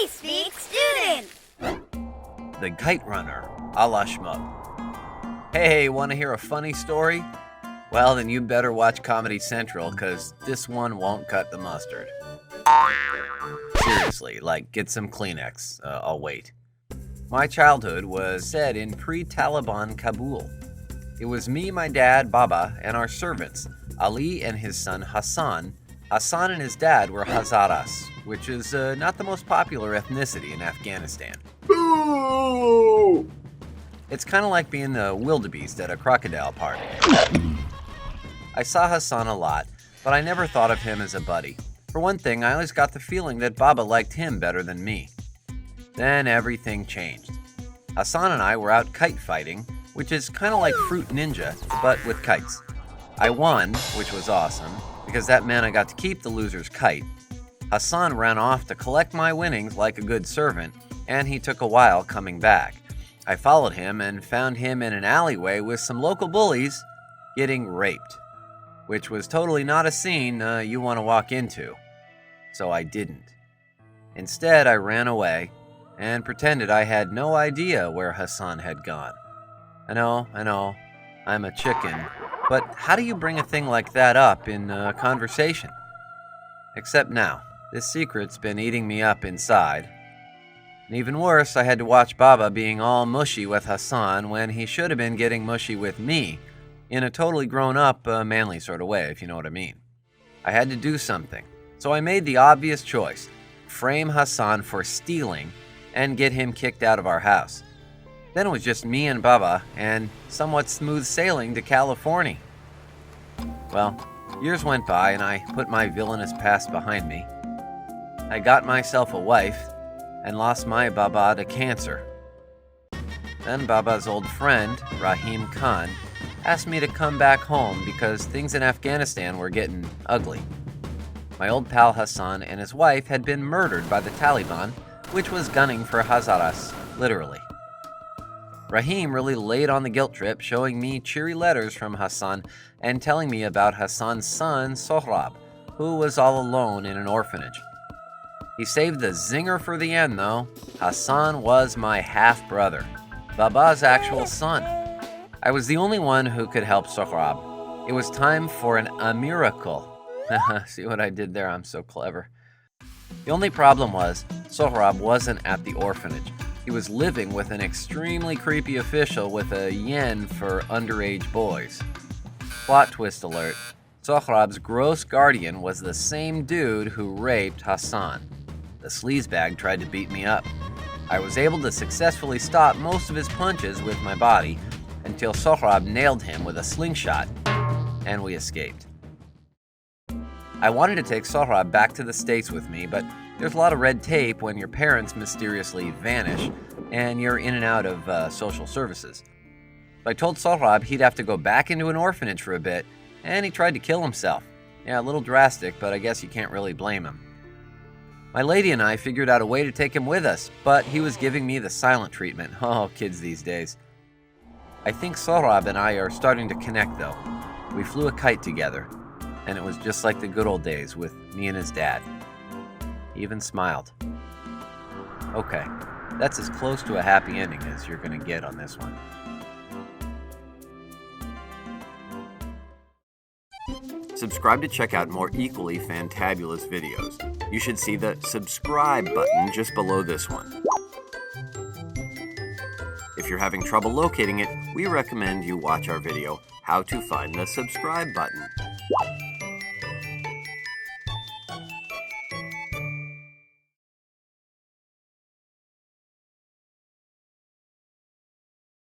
We speak student. The Kite Runner, a la Shmoop. Hey, want to hear a funny story? Well, then you better watch Comedy Central, because this one won't cut the mustard. Seriously, get some Kleenex. I'll wait. My childhood was set in pre-Taliban Kabul. It was me, my dad, Baba, and our servants, Ali and his son Hassan. Hassan and his dad were Hazaras, which is not the most popular ethnicity in Afghanistan. Boo! It's kind of like being the wildebeest at a crocodile party. I saw Hassan a lot, but I never thought of him as a buddy. For one thing, I always got the feeling that Baba liked him better than me. Then everything changed. Hassan and I were out kite fighting, which is kind of like Fruit Ninja, but with kites. I won, which was awesome, because that meant I got to keep the loser's kite. Hassan ran off to collect my winnings like a good servant, and he took a while coming back. I followed him and found him in an alleyway with some local bullies getting raped, which was totally not a scene you want to walk into. So I didn't. Instead, I ran away and pretended I had no idea where Hassan had gone. I know, I'm a chicken, but how do you bring a thing like that up in a conversation? Except now, this secret's been eating me up inside. And even worse, I had to watch Baba being all mushy with Hassan when he should have been getting mushy with me, in a totally grown-up, manly sort of way, if you know what I mean. I had to do something, so I made the obvious choice: frame Hassan for stealing and get him kicked out of our house. Then it was just me and Baba and somewhat smooth sailing to California. Well, years went by and I put my villainous past behind me. I got myself a wife and lost my Baba to cancer. Then Baba's old friend, Rahim Khan, asked me to come back home because things in Afghanistan were getting ugly. My old pal Hassan and his wife had been murdered by the Taliban, which was gunning for Hazaras, literally. Rahim really laid on the guilt trip, showing me cheery letters from Hassan and telling me about Hassan's son, Sohrab, who was all alone in an orphanage. He saved the zinger for the end, though. Hassan was my half-brother, Baba's actual son. I was the only one who could help Sohrab. It was time for a miracle. See what I did there? I'm so clever. The only problem was, Sohrab wasn't at the orphanage. He was living with an extremely creepy official with a yen for underage boys. Plot twist alert. Sohrab's gross guardian was the same dude who raped Hassan. The sleazebag tried to beat me up. I was able to successfully stop most of his punches with my body until Sohrab nailed him with a slingshot, and we escaped. I wanted to take Sohrab back to the States with me, but there's a lot of red tape when your parents mysteriously vanish and you're in and out of social services. I told Sohrab he'd have to go back into an orphanage for a bit, and he tried to kill himself. Yeah, a little drastic, but I guess you can't really blame him. My lady and I figured out a way to take him with us, but he was giving me the silent treatment. Oh, kids these days. I think Sohrab and I are starting to connect, though. We flew a kite together, and it was just like the good old days with me and his dad. He even smiled. Okay, that's as close to a happy ending as you're going to get on this one. Subscribe to check out more equally fantabulous videos. You should see the subscribe button just below this one. If you're having trouble locating it, we recommend you watch our video, How to Find the Subscribe Button.